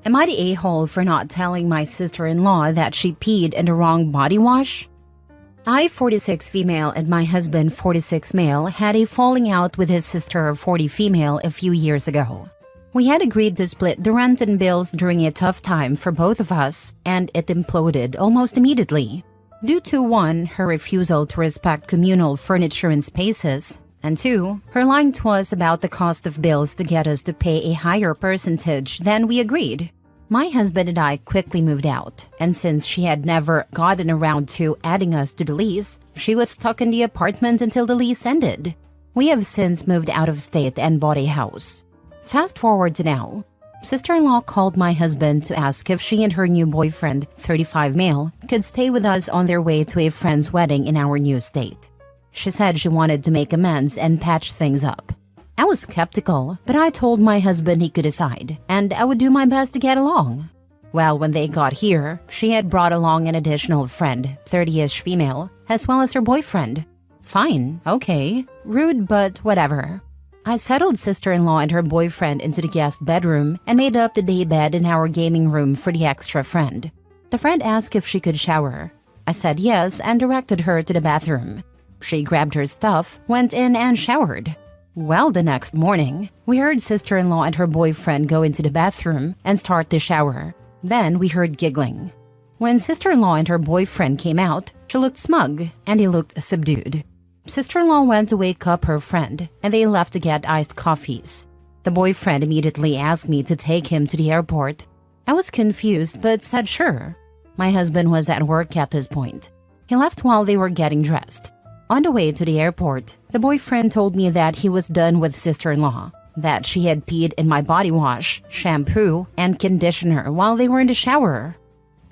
Am I the a-hole for not telling my sister-in-law that she peed in the wrong body wash? I, 46 female, and my husband, 46 male, had a falling out with his sister, 40 female, a few years ago. We had agreed to split the rent and bills during a tough time for both of us, and it imploded almost immediately. Due to 1, her refusal to respect communal furniture and spaces, and 2, her lying to us about the cost of bills to get us to pay a higher percentage than we agreed. My husband and I quickly moved out, and since she had never gotten around to adding us to the lease, she was stuck in the apartment until the lease ended. We have since moved out of state and bought a house. Fast forward to now. Sister-in-law called my husband to ask if she and her new boyfriend, 35 male, could stay with us on their way to a friend's wedding in our new state. She said she wanted to make amends and patch things up. I was skeptical, but I told my husband he could decide, and I would do my best to get along. Well, when they got here, she had brought along an additional friend, 30-ish female, as well as her boyfriend. Fine, okay. Rude, but whatever. I settled sister-in-law and her boyfriend into the guest bedroom and made up the day bed in our gaming room for the extra friend. The friend asked if she could shower. I said yes and directed her to the bathroom. She grabbed her stuff, went in and showered. Well, the next morning, we heard sister-in-law and her boyfriend go into the bathroom and start the shower. Then we heard giggling. When sister-in-law and her boyfriend came out, she looked smug and he looked subdued. Sister-in-law went to wake up her friend and they left to get iced coffees. The boyfriend immediately asked me to take him to the airport. I was confused but said sure. My husband was at work at this point. He left while they were getting dressed. On the way to the airport, the boyfriend told me that he was done with sister-in-law, that she had peed in my body wash, shampoo, and conditioner while they were in the shower.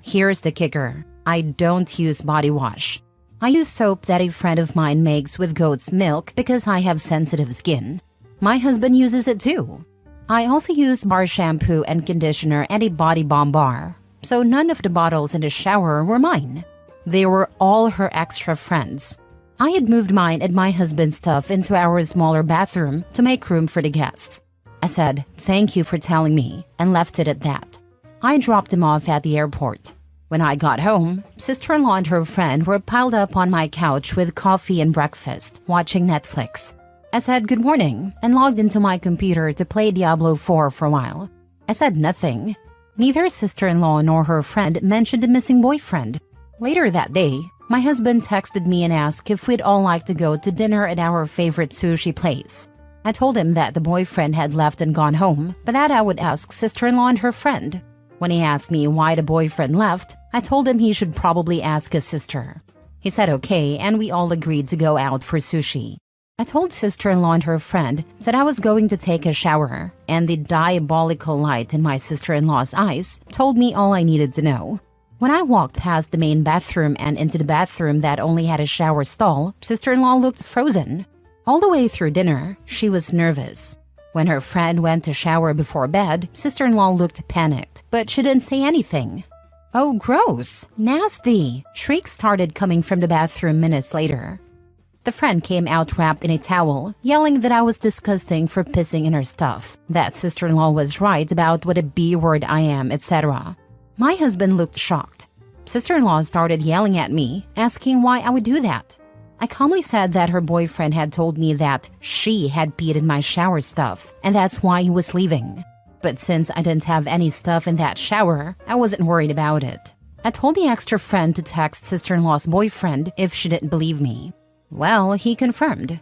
Here's the kicker. I don't use body wash. I use soap that a friend of mine makes with goat's milk because I have sensitive skin. My husband uses it too. I also use bar shampoo and conditioner and a body balm bar, so none of the bottles in the shower were mine. They were all her extra friends. I had moved mine and my husband's stuff into our smaller bathroom to make room for the guests. I said, "Thank you for telling me," and left it at that. I dropped him off at the airport. When I got home, sister-in-law and her friend were piled up on my couch with coffee and breakfast, watching Netflix. I said good morning and logged into my computer to play Diablo 4 for a while. I said nothing. Neither sister-in-law nor her friend mentioned a missing boyfriend. Later that day, my husband texted me and asked if we'd all like to go to dinner at our favorite sushi place. I told him that the boyfriend had left and gone home, but that I would ask sister-in-law and her friend. When he asked me why the boyfriend left, I told him he should probably ask his sister. He said okay, and we all agreed to go out for sushi. I told sister-in-law and her friend that I was going to take a shower, and the diabolical light in my sister-in-law's eyes told me all I needed to know. When I walked past the main bathroom and into the bathroom that only had a shower stall, sister-in-law looked frozen. All the way through dinner, she was nervous. When her friend went to shower before bed, sister-in-law looked panicked, but she didn't say anything. "Oh, gross! Nasty!" Shrieks started coming from the bathroom minutes later. The friend came out wrapped in a towel, yelling that I was disgusting for pissing in her stuff, that sister-in-law was right about what a B-word I am, etc. My husband looked shocked. Sister-in-law started yelling at me, asking why I would do that. I calmly said that her boyfriend had told me that she had peed in my shower stuff, and that's why he was leaving. But since I didn't have any stuff in that shower, I wasn't worried about it. I told the extra friend to text sister-in-law's boyfriend if she didn't believe me. Well, he confirmed.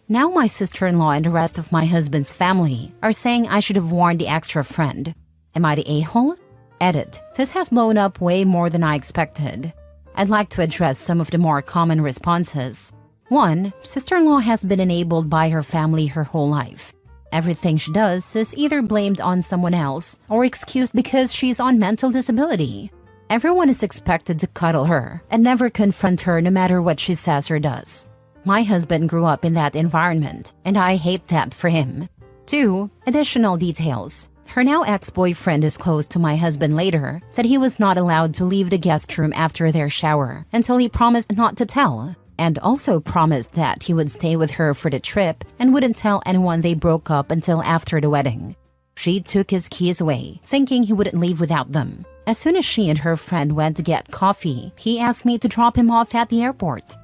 Now my sister-in-law and the rest of my husband's family are saying I should have warned the extra friend. Am I the a-hole? Edit. This has blown up way more than I expected. I'd like to address some of the more common responses. 1. Sister-in-law has been enabled by her family her whole life. Everything she does is either blamed on someone else or excused because she's on mental disability. Everyone is expected to cuddle her and never confront her no matter what she says or does. My husband grew up in that environment, and I hate that for him. 2. Additional details. Her now ex-boyfriend disclosed to my husband later that he was not allowed to leave the guest room after their shower until he promised not to tell, and also promised that he would stay with her for the trip and wouldn't tell anyone they broke up until after the wedding. She took his keys away, thinking he wouldn't leave without them. As soon as she and her friend went to get coffee, he asked me to drop him off at the airport.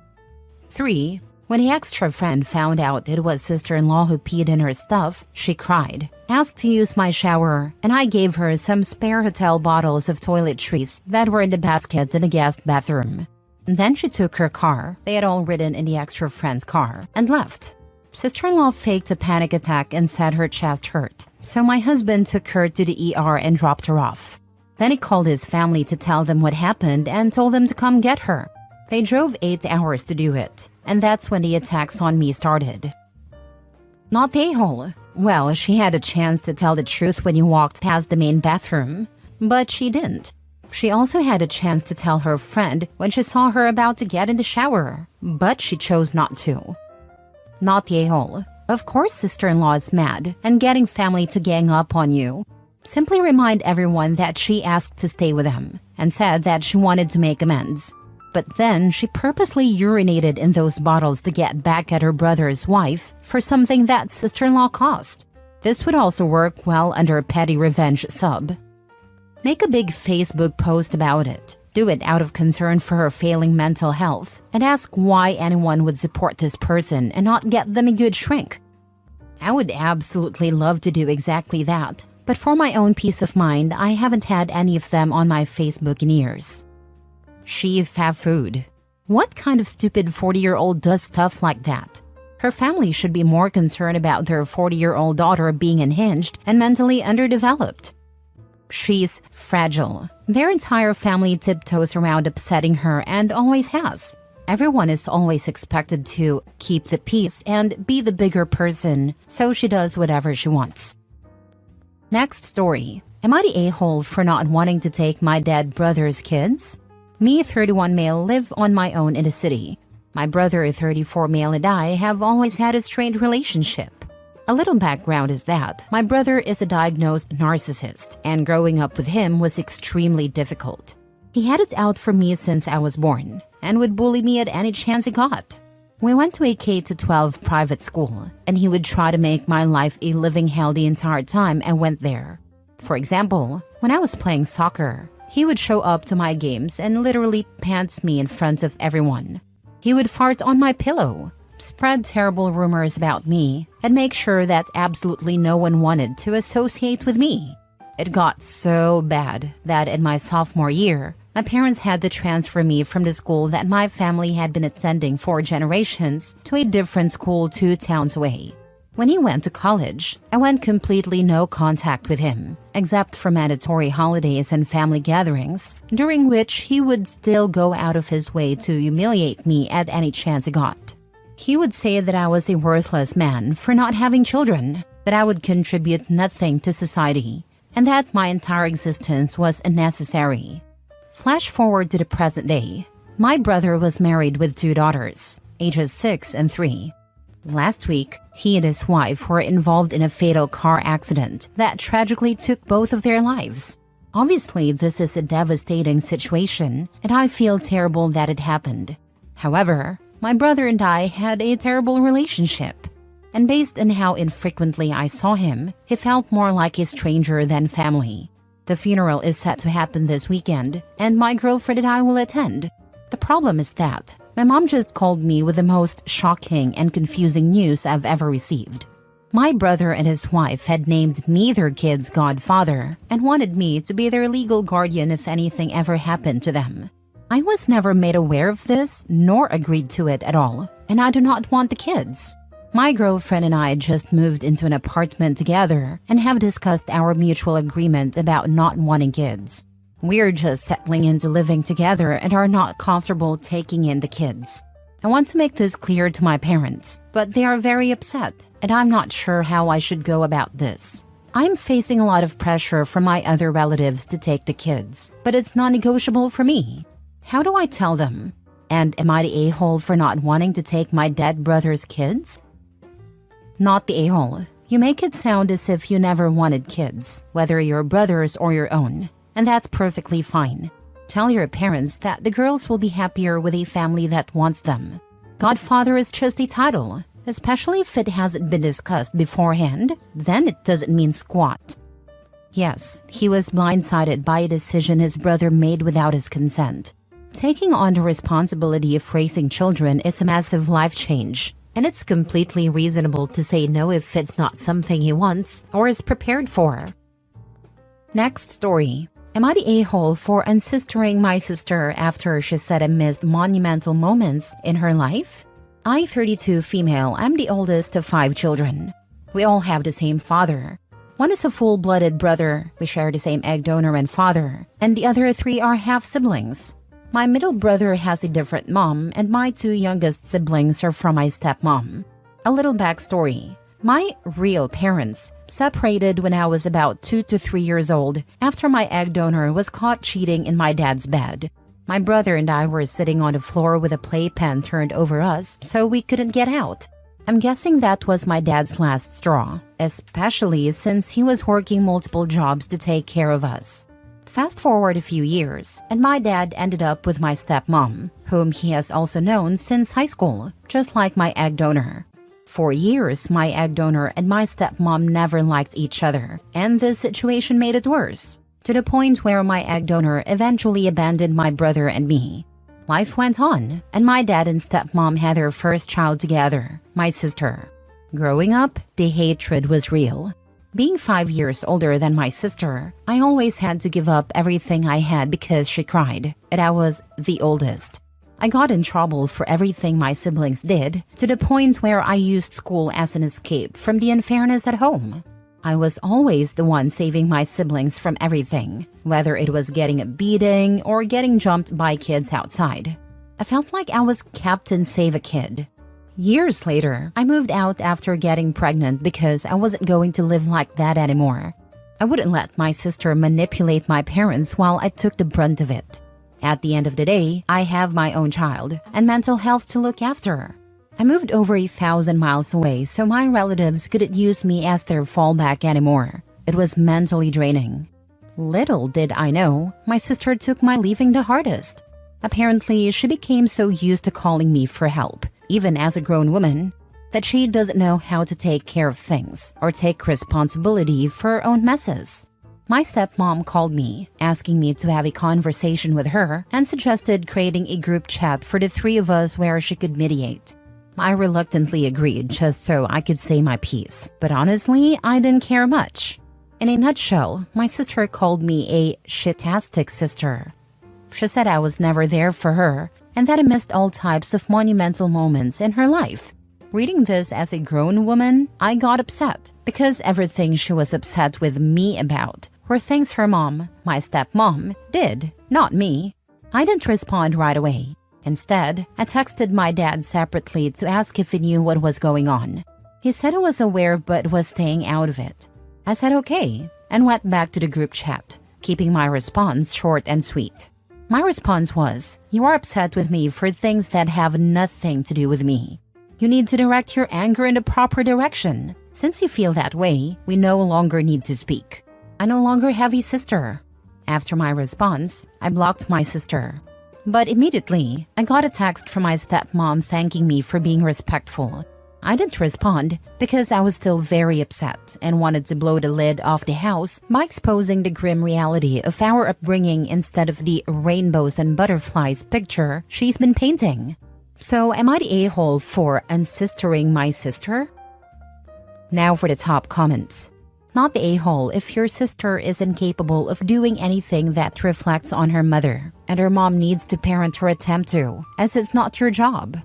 3. When the extra friend found out it was sister-in-law who peed in her stuff, she cried, asked to use my shower, and I gave her some spare hotel bottles of toiletries that were in the basket in the guest bathroom. Then she took her car, they had all ridden in the extra friend's car, and left. Sister-in-law faked a panic attack and said her chest hurt, so my husband took her to the ER and dropped her off. Then he called his family to tell them what happened and told them to come get her. They drove 8 hours to do it, and that's when the attacks on me started. Not the a-hole. Well, she had a chance to tell the truth when you walked past the main bathroom, but she didn't. She also had a chance to tell her friend when she saw her about to get in the shower, but she chose not to. Not the a-hole. Of course sister-in-law is mad and getting family to gang up on you. Simply remind everyone that she asked to stay with them and said that she wanted to make amends. But then she purposely urinated in those bottles to get back at her brother's wife for something that sister-in-law caused. This would also work well under a petty revenge sub. Make a big Facebook post about it. Do it out of concern for her failing mental health and ask why anyone would support this person and not get them a good shrink. I would absolutely love to do exactly that, but for my own peace of mind, I haven't had any of them on my Facebook in years. She fab food. What kind of stupid 40-year-old does stuff like that? Her family should be more concerned about their 40-year-old daughter being unhinged and mentally underdeveloped. She's fragile. Their entire family tiptoes around upsetting her and always has. Everyone is always expected to keep the peace and be the bigger person, so she does whatever she wants. Next story. Am I the a-hole for not wanting to take my dead brother's kids? Me, 31 male, live on my own in the city. My brother, 34 male, and I have always had a strained relationship. A little background is that my brother is a diagnosed narcissist, and growing up with him was extremely difficult. He had it out for me since I was born, and would bully me at any chance he got. We went to a K-12 private school, and he would try to make my life a living hell the entire time I went there. For example, when I was playing soccer, he would show up to my games and literally pants me in front of everyone. He would fart on my pillow, spread terrible rumors about me, and make sure that absolutely no one wanted to associate with me. It got so bad that in my sophomore year, my parents had to transfer me from the school that my family had been attending for generations to a different school 2 towns away. When he went to college, I went completely no contact with him, except for mandatory holidays and family gatherings, during which he would still go out of his way to humiliate me at any chance he got. He would say that I was a worthless man for not having children, that I would contribute nothing to society, and that my entire existence was unnecessary. Flash forward to the present day. My brother was married with 2 daughters, ages 6 and 3. Last week, he and his wife were involved in a fatal car accident that tragically took both of their lives. Obviously, this is a devastating situation, and I feel terrible that it happened. However, my brother and I had a terrible relationship, and based on how infrequently I saw him, he felt more like a stranger than family. The funeral is set to happen this weekend, and my girlfriend and I will attend. The problem is that my mom just called me with the most shocking and confusing news I've ever received. My brother and his wife had named me their kid's godfather and wanted me to be their legal guardian if anything ever happened to them. I was never made aware of this, nor agreed to it at all, and I do not want the kids. My girlfriend and I just moved into an apartment together and have discussed our mutual agreement about not wanting kids. We're just settling into living together and are not comfortable taking in the kids. I want to make this clear to my parents, but they are very upset, and I'm not sure how I should go about this. I'm facing a lot of pressure from my other relatives to take the kids, but it's non-negotiable for me. How do I tell them? And am I the a-hole for not wanting to take my dead brother's kids? Not the a-hole. You make it sound as if you never wanted kids, whether your brother's or your own, and that's perfectly fine. Tell your parents that the girls will be happier with a family that wants them. Godfather is just a title, especially if it hasn't been discussed beforehand, then it doesn't mean squat. Yes, he was blindsided by a decision his brother made without his consent. Taking on the responsibility of raising children is a massive life change, and it's completely reasonable to say no if it's not something he wants or is prepared for. Next story. Am I the a-hole for unsistering my sister after she said I missed monumental moments in her life? I, 32 female, am the oldest of 5 children. We all have the same father. One is a full-blooded brother, we share the same egg donor and father, and the other 3 are half-siblings. My middle brother has a different mom, and my 2 youngest siblings are from my stepmom. A little backstory. My real parents separated when I was about 2 to 3 years old after my egg donor was caught cheating in my dad's bed. My brother and I were sitting on the floor with a playpen turned over us, so we couldn't get out. I'm guessing that was my dad's last straw, especially since he was working multiple jobs to take care of us. Fast forward a few years, and my dad ended up with my stepmom, whom he has also known since high school, just like my egg donor. For years, my egg donor and my stepmom never liked each other, and this situation made it worse, to the point where my egg donor eventually abandoned my brother and me. Life went on, and my dad and stepmom had their first child together, my sister. Growing up, the hatred was real. Being 5 years older than my sister, I always had to give up everything I had because she cried, and I was the oldest. I got in trouble for everything my siblings did, to the point where I used school as an escape from the unfairness at home. I was always the one saving my siblings from everything, whether it was getting a beating or getting jumped by kids outside. I felt like I was Captain Save-A-Kid. Years later, I moved out after getting pregnant because I wasn't going to live like that anymore. I wouldn't let my sister manipulate my parents while I took the brunt of it. At the end of the day, I have my own child and mental health to look after. I moved over 1,000 miles away so my relatives couldn't use me as their fallback anymore. It was mentally draining. Little did I know, my sister took my leaving the hardest. Apparently, she became so used to calling me for help, even as a grown woman, that she doesn't know how to take care of things or take responsibility for her own messes. My stepmom called me, asking me to have a conversation with her and suggested creating a group chat for the 3 of us where she could mediate. I reluctantly agreed just so I could say my piece, but honestly, I didn't care much. In a nutshell, my sister called me a shitastic sister. She said I was never there for her and that I missed all types of monumental moments in her life. Reading this as a grown woman, I got upset because everything she was upset with me about were things her mom, my stepmom, did, not me. I didn't respond right away. Instead, I texted my dad separately to ask if he knew what was going on. He said he was aware but was staying out of it. I said okay, and went back to the group chat, keeping my response short and sweet. My response was, "You are upset with me for things that have nothing to do with me. You need to direct your anger in the proper direction. Since you feel that way, we no longer need to speak. I no longer have a sister." After my response, I blocked my sister. But immediately, I got a text from my stepmom thanking me for being respectful. I didn't respond because I was still very upset and wanted to blow the lid off the house by exposing the grim reality of our upbringing instead of the rainbows and butterflies picture she's been painting. So am I the a-hole for unsistering my sister? Now for the top comments. Not the a-hole if your sister is incapable of doing anything that reflects on her mother, and her mom needs to parent her attempt to, as it's not your job.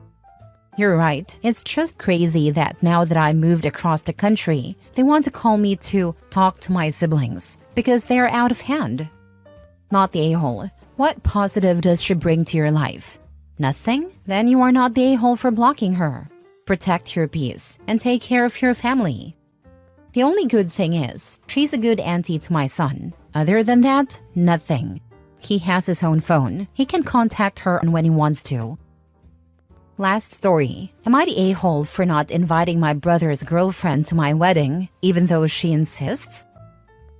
You're right, it's just crazy that now that I moved across the country, they want to call me to talk to my siblings, because they are out of hand. Not the a-hole. What positive does she bring to your life? Nothing? Then you are not the a-hole for blocking her. Protect your peace, and take care of your family. The only good thing is, she's a good auntie to my son. Other than that, nothing. He has his own phone. He can contact her when he wants to. Last story. Am I the a-hole for not inviting my brother's girlfriend to my wedding, even though she insists?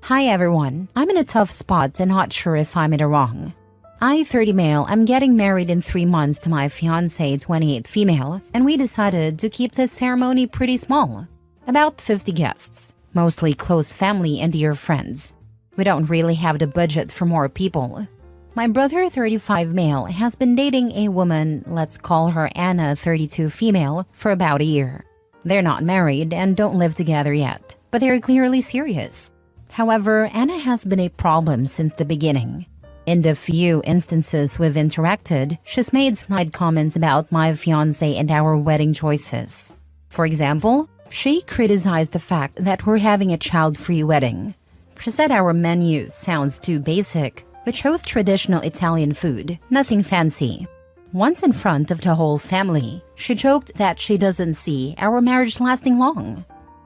Hi everyone. I'm in a tough spot and not sure if I'm in the wrong. I, 30 male, am getting married in 3 months to my fiancé, 28 female, and we decided to keep this ceremony pretty small. About 50 guests, mostly close family and dear friends. We don't really have the budget for more people. My brother, 35 male, has been dating a woman, let's call her Anna, 32 female, for about a year. They're not married and don't live together yet, but they're clearly serious. However, Anna has been a problem since the beginning. In the few instances we've interacted, she's made snide comments about my fiancé and our wedding choices. For example, she criticized the fact that we're having a child-free wedding. She said our menu sounds too basic. We chose traditional Italian food, nothing fancy. Once in front of the whole family, she joked that she doesn't see our marriage lasting long.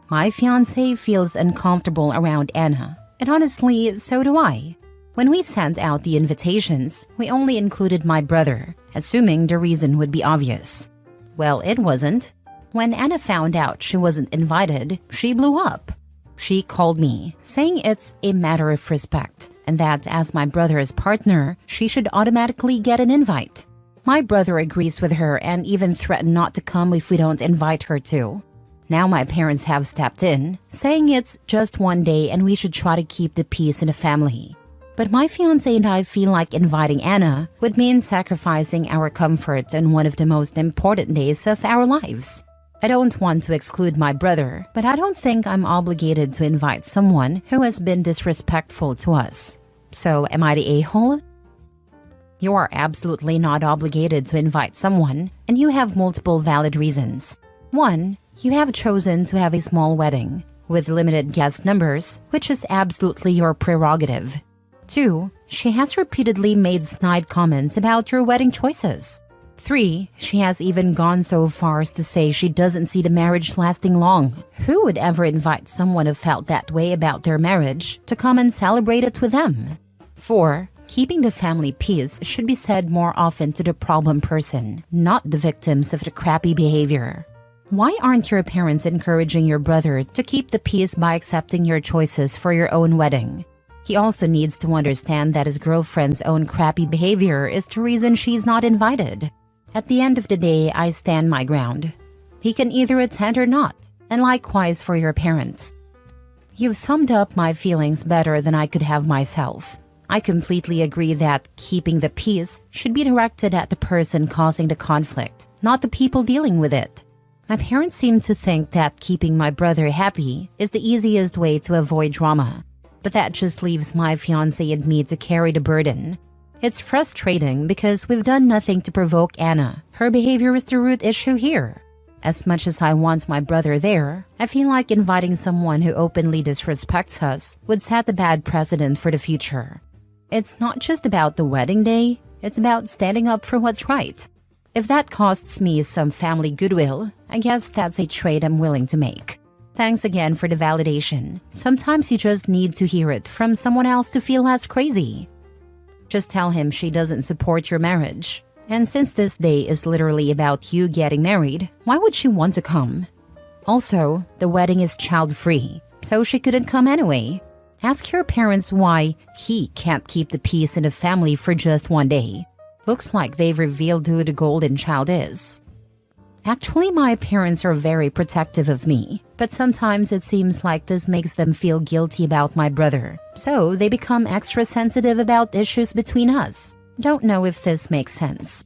My fiancé feels uncomfortable around Anna, and honestly, so do I. When we sent out the invitations, we only included my brother, assuming the reason would be obvious. Well, it wasn't. When Anna found out she wasn't invited, she blew up. She called me, saying it's a matter of respect, and that as my brother's partner, she should automatically get an invite. My brother agrees with her and even threatened not to come if we don't invite her to. Now my parents have stepped in, saying it's just one day and we should try to keep the peace in the family. But my fiancé and I feel like inviting Anna would mean sacrificing our comfort on one of the most important days of our lives. I don't want to exclude my brother, but I don't think I'm obligated to invite someone who has been disrespectful to us. So, am I the a-hole? You are absolutely not obligated to invite someone, and you have multiple valid reasons. 1. You have chosen to have a small wedding, with limited guest numbers, which is absolutely your prerogative. 2. She has repeatedly made snide comments about your wedding choices. 3. She has even gone so far as to say she doesn't see the marriage lasting long. Who would ever invite someone who felt that way about their marriage to come and celebrate it with them? 4. Keeping the family peace should be said more often to the problem person, not the victims of the crappy behavior. Why aren't your parents encouraging your brother to keep the peace by accepting your choices for your own wedding? He also needs to understand that his girlfriend's own crappy behavior is the reason she's not invited. At the end of the day, I stand my ground. He can either attend or not, and likewise for your parents. You've summed up my feelings better than I could have myself. I completely agree that keeping the peace should be directed at the person causing the conflict, not the people dealing with it. My parents seem to think that keeping my brother happy is the easiest way to avoid drama. But that just leaves my fiancé and me to carry the burden. It's frustrating because we've done nothing to provoke Anna. Her behavior is the root issue here. As much as I want my brother there, I feel like inviting someone who openly disrespects us would set a bad precedent for the future. It's not just about the wedding day, it's about standing up for what's right. If that costs me some family goodwill, I guess that's a trade I'm willing to make. Thanks again for the validation. Sometimes you just need to hear it from someone else to feel less crazy. Just tell him she doesn't support your marriage. And since this day is literally about you getting married, why would she want to come? Also, the wedding is child-free, so she couldn't come anyway. Ask your parents why he can't keep the peace in the family for just one day. Looks like they've revealed who the golden child is. Actually, my parents are very protective of me, but sometimes it seems like this makes them feel guilty about my brother, so they become extra sensitive about issues between us. Don't know if this makes sense.